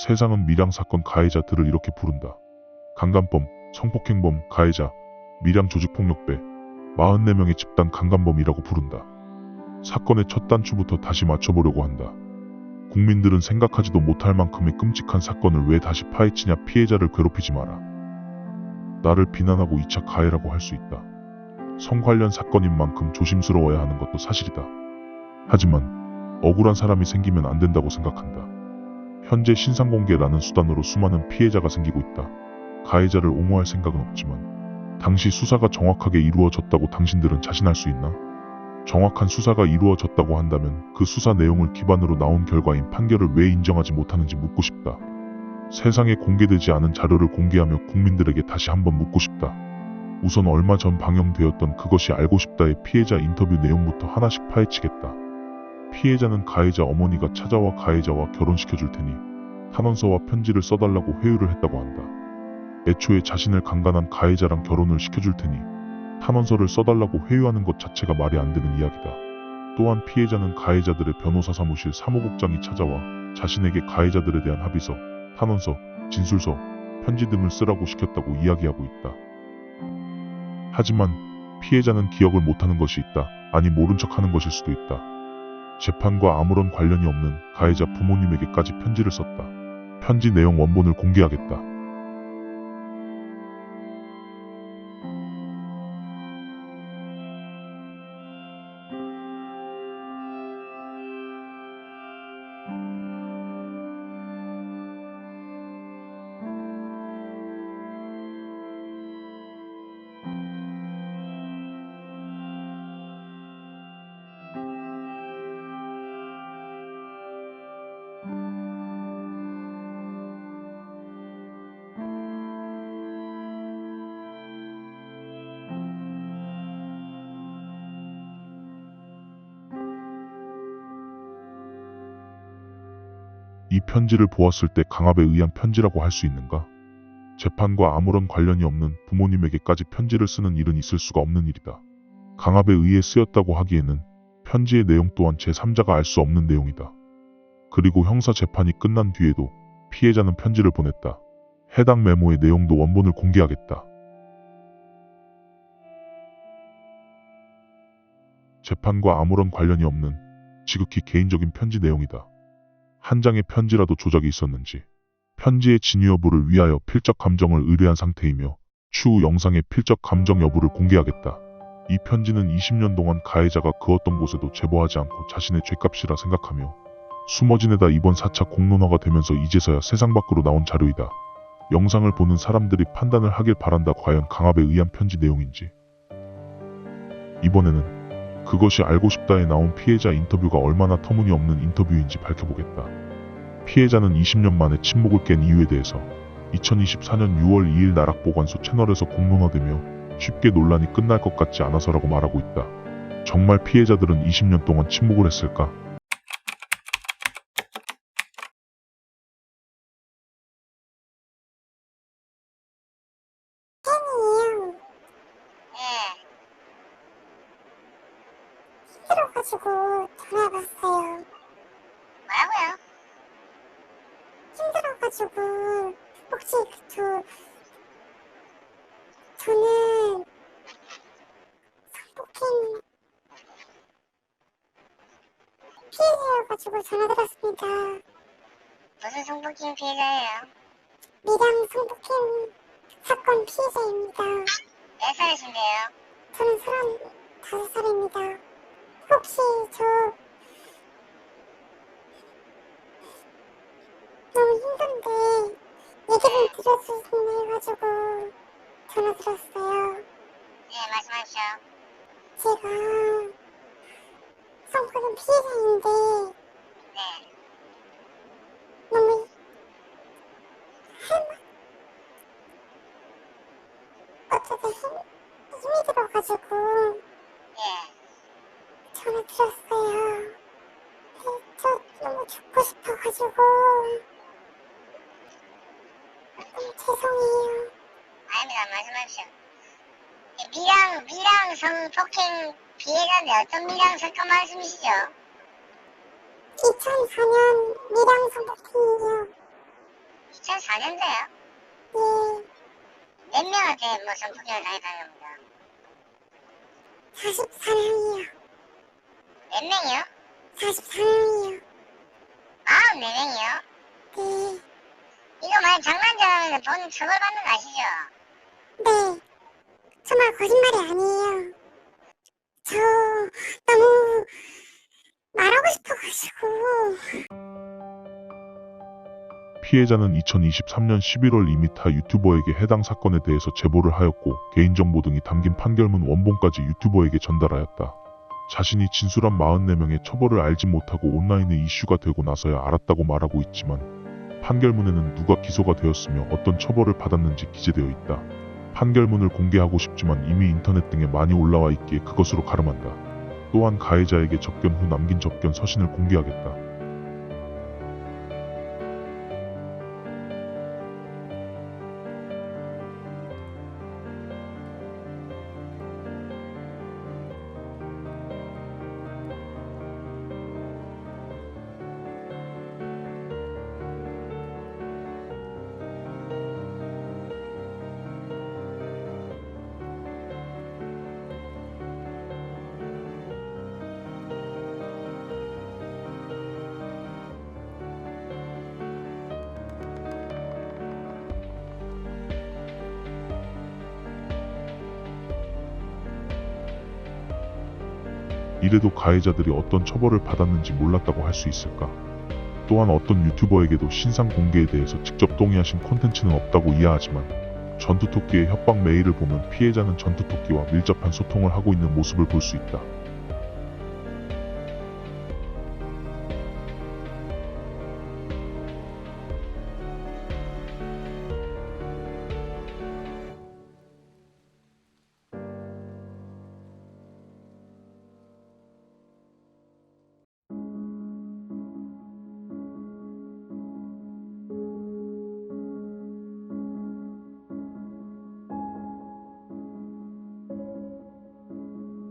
세상은 밀양 사건 가해자들을 이렇게 부른다. 강간범, 성폭행범, 가해자, 밀양 조직폭력배, 44명의 집단 강간범이라고 부른다. 사건의 첫 단추부터 다시 맞춰보려고 한다. 국민들은 생각하지도 못할 만큼의 끔찍한 사건을 왜 다시 파헤치냐. 피해자를 괴롭히지 마라. 나를 비난하고 2차 가해라고 할 수 있다. 성 관련 사건인 만큼 조심스러워야 하는 것도 사실이다. 하지만 억울한 사람이 생기면 안 된다고 생각한다. 현재 신상공개라는 수단으로 수많은 피해자가 생기고 있다. 가해자를 옹호할 생각은 없지만 당시 수사가 정확하게 이루어졌다고 당신들은 자신할 수 있나? 정확한 수사가 이루어졌다고 한다면 그 수사 내용을 기반으로 나온 결과인 판결을 왜 인정하지 못하는지 묻고 싶다. 세상에 공개되지 않은 자료를 공개하며 국민들에게 다시 한번 묻고 싶다. 우선 얼마 전 방영되었던 그것이 알고 싶다의 피해자 인터뷰 내용부터 하나씩 파헤치겠다. 피해자는 가해자 어머니가 찾아와 가해자와 결혼시켜줄 테니 탄원서와 편지를 써달라고 회유를 했다고 한다. 애초에 자신을 강간한 가해자랑 결혼을 시켜줄 테니 탄원서를 써달라고 회유하는 것 자체가 말이 안 되는 이야기다. 또한 피해자는 가해자들의 변호사 사무실 사무국장이 찾아와 자신에게 가해자들에 대한 합의서, 탄원서, 진술서, 편지 등을 쓰라고 시켰다고 이야기하고 있다. 하지만 피해자는 기억을 못하는 것이 있다. 아니 모른 척하는 것일 수도 있다. 재판과 아무런 관련이 없는 가해자 부모님에게까지 편지를 썼다. 편지 내용 원본을 공개하겠다. 이 편지를 보았을 때 강압에 의한 편지라고 할 수 있는가? 재판과 아무런 관련이 없는 부모님에게까지 편지를 쓰는 일은 있을 수가 없는 일이다. 강압에 의해 쓰였다고 하기에는 편지의 내용 또한 제3자가 알 수 없는 내용이다. 그리고 형사 재판이 끝난 뒤에도 피해자는 편지를 보냈다. 해당 메모의 내용도 원본을 공개하겠다. 재판과 아무런 관련이 없는 지극히 개인적인 편지 내용이다. 한 장의 편지라도 조작이 있었는지, 편지의 진위 여부를 위하여 필적 감정을 의뢰한 상태이며 추후 영상의 필적 감정 여부를 공개하겠다. 이 편지는 20년 동안 가해자가 그 어떤 곳에도 제보하지 않고 자신의 죗값이라 생각하며 숨어 지내다 이번 4차 공론화가 되면서 이제서야 세상 밖으로 나온 자료이다. 영상을 보는 사람들이 판단을 하길 바란다. 과연 강압에 의한 편지 내용인지. 이번에는 그것이 알고 싶다에 나온 피해자 인터뷰가 얼마나 터무니없는 인터뷰인지 밝혀보겠다. 피해자는 20년 만에 침묵을 깬 이유에 대해서 2024년 6월 2일 나락보관소 채널에서 공론화되며 쉽게 논란이 끝날 것 같지 않아서라고 말하고 있다. 정말 피해자들은 20년 동안 침묵을 했을까? 힘들어가지고 전화해봤어요. 뭐라고요? 힘들어가지고 혹시 저는 성폭행 피해자여가지고 전화드렸습니다. 무슨 성폭행 피해자예요? 밀양 성폭행 사건 피해자입니다. 몇 살이신데요? 저는 35살입니다. 혹시 저 너무 힘든데 얘기 좀 들어주시면 해가지고 전화드렸어요. 네, 말씀하십시오. 제가 성폭행 피해자인데 네. 너무 어쩌다 힘이 들어가지고 예. 전화드렸어요. 저 너무 죽고 싶어가지고 너무 죄송해요. 아닙니다. 말씀하십시오. 밀양 성폭행 피해자인데 어떤 밀양 사건 말씀이시죠? 2004년 밀양 성폭행이요. 2004년도요? 예, 몇 명한테 뭐 성폭행을 당했다는 겁니다. 44명이요. 몇 명이요? 44명이요. 44명이요? 네, 이거 만약 장난질하면 돈 처벌받는 거 아시죠? 네. 정말 거짓말이 아니에요. 저 너무 말하고 싶어가지고. 피해자는 2023년 11월 이미 타 유튜버에게 해당 사건에 대해서 제보를 하였고 개인정보 등이 담긴 판결문 원본까지 유튜버에게 전달하였다. 자신이 진술한 44명의 처벌을 알지 못하고 온라인에 이슈가 되고 나서야 알았다고 말하고 있지만 판결문에는 누가 기소가 되었으며 어떤 처벌을 받았는지 기재되어 있다. 판결문을 공개하고 싶지만 이미 인터넷 등에 많이 올라와 있기에 그것으로 가름한다. 또한 가해자에게 접견 후 남긴 접견 서신을 공개하겠다. 이래도 가해자들이 어떤 처벌을 받았는지 몰랐다고 할 수 있을까? 또한 어떤 유튜버에게도 신상 공개에 대해서 직접 동의하신 콘텐츠는 없다고 이해하지만 전투토끼의 협박 메일을 보면 피해자는 전투토끼와 밀접한 소통을 하고 있는 모습을 볼 수 있다.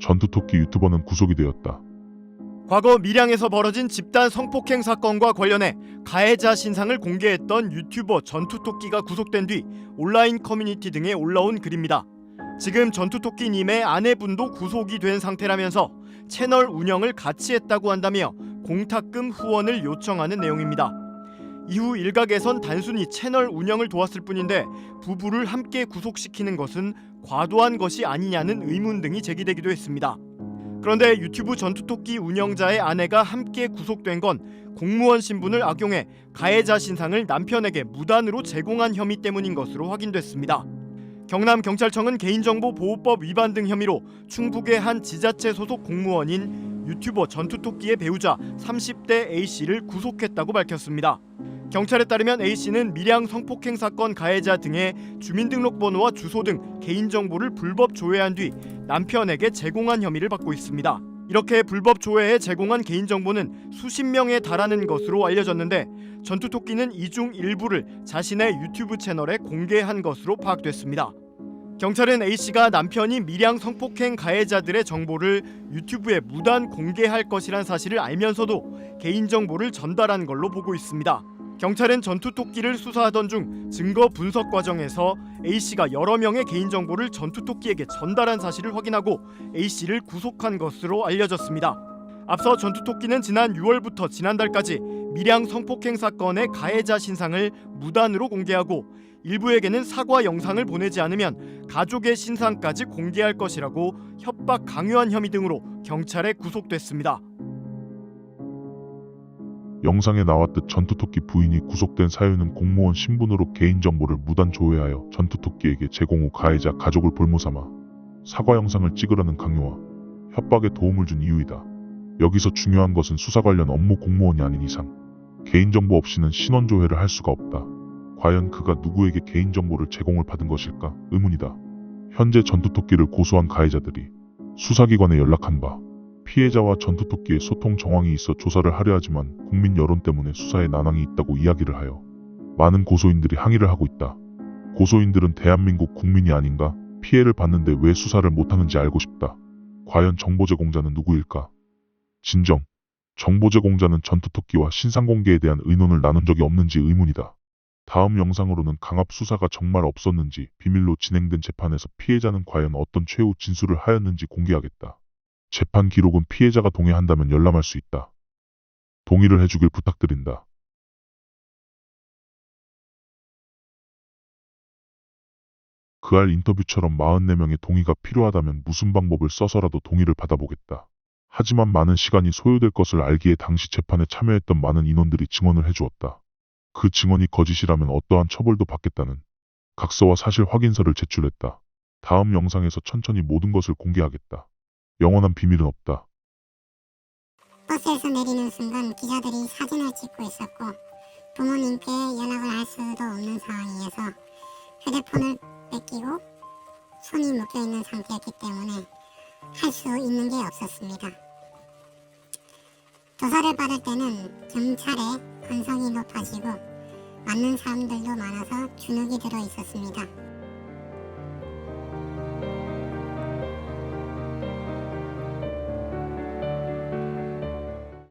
전투토끼 유튜버는 구속이 되었다. 과거 밀양에서 벌어진 집단 성폭행 사건과 관련해 가해자 신상을 공개했던 유튜버 전투토끼가 구속된 뒤 온라인 커뮤니티 등에 올라온 글입니다. 지금 전투토끼님의 아내분도 구속이 된 상태라면서 채널 운영을 같이 했다고 한다며 공탁금 후원을 요청하는 내용입니다. 이후 일각에선 단순히 채널 운영을 도왔을 뿐인데 부부를 함께 구속시키는 것은 과도한 것이 아니냐는 의문 등이 제기되기도 했습니다. 그런데 유튜브 전투토끼 운영자의 아내가 함께 구속된 건 공무원 신분을 악용해 가해자 신상을 남편에게 무단으로 제공한 혐의 때문인 것으로 확인됐습니다. 경남경찰청은 개인정보보호법 위반 등 혐의로 충북의 한 지자체 소속 공무원인 유튜버 전투토끼의 배우자 30대 A씨를 구속했다고 밝혔습니다. 경찰에 따르면 A씨는 밀양 성폭행 사건 가해자 등의 주민등록번호와 주소 등 개인정보를 불법 조회한 뒤 남편에게 제공한 혐의를 받고 있습니다. 이렇게 불법 조회해 제공한 개인정보는 수십 명에 달하는 것으로 알려졌는데 전투토끼는 이 중 일부를 자신의 유튜브 채널에 공개한 것으로 파악됐습니다. 경찰은 A씨가 남편이 밀양 성폭행 가해자들의 정보를 유튜브에 무단 공개할 것이란 사실을 알면서도 개인정보를 전달한 걸로 보고 있습니다. 경찰은 전투토끼를 수사하던 중 증거 분석 과정에서 A씨가 여러 명의 개인정보를 전투토끼에게 전달한 사실을 확인하고 A씨를 구속한 것으로 알려졌습니다. 앞서 전투토끼는 지난 6월부터 지난달까지 밀양 성폭행 사건의 가해자 신상을 무단으로 공개하고 일부에게는 사과 영상을 보내지 않으면 가족의 신상까지 공개할 것이라고 협박 강요한 혐의 등으로 경찰에 구속됐습니다. 영상에 나왔듯 전투토끼 부인이 구속된 사유는 공무원 신분으로 개인정보를 무단 조회하여 전투토끼에게 제공 후 가해자 가족을 볼모삼아 사과 영상을 찍으라는 강요와 협박에 도움을 준 이유이다. 여기서 중요한 것은 수사 관련 업무 공무원이 아닌 이상 개인정보 없이는 신원조회를 할 수가 없다. 과연 그가 누구에게 개인정보를 제공을 받은 것일까 의문이다. 현재 전투토끼를 고소한 가해자들이 수사기관에 연락한 바 피해자와 전투토끼의 소통 정황이 있어 조사를 하려 하지만 국민 여론 때문에 수사에 난항이 있다고 이야기를 하여 많은 고소인들이 항의를 하고 있다. 고소인들은 대한민국 국민이 아닌가? 피해를 받는데 왜 수사를 못하는지 알고 싶다. 과연 정보 제공자는 누구일까? 진정, 정보 제공자는 전투토끼와 신상 공개에 대한 의논을 나눈 적이 없는지 의문이다. 다음 영상으로는 강압 수사가 정말 없었는지, 비밀로 진행된 재판에서 피해자는 과연 어떤 최후 진술을 하였는지 공개하겠다. 재판 기록은 피해자가 동의한다면 열람할 수 있다. 동의를 해주길 부탁드린다. 그알 인터뷰처럼 44명의 동의가 필요하다면 무슨 방법을 써서라도 동의를 받아보겠다. 하지만 많은 시간이 소요될 것을 알기에 당시 재판에 참여했던 많은 인원들이 증언을 해주었다. 그 증언이 거짓이라면 어떠한 처벌도 받겠다는 각서와 사실 확인서를 제출했다. 다음 영상에서 천천히 모든 것을 공개하겠다. 영원한 비밀은 없다. 버스에서 내리는 순간 기자들이 사진을 찍고 있었고 부모님께 연락을 할 수도 없는 상황이어서 휴대폰을 뺏기고 손이 묶여있는 상태였기 때문에 할 수 있는 게 없었습니다. 조사를 받을 때는 경찰의 관성이 높아지고 맞는 사람들도 많아서 주눅이 들어 있었습니다.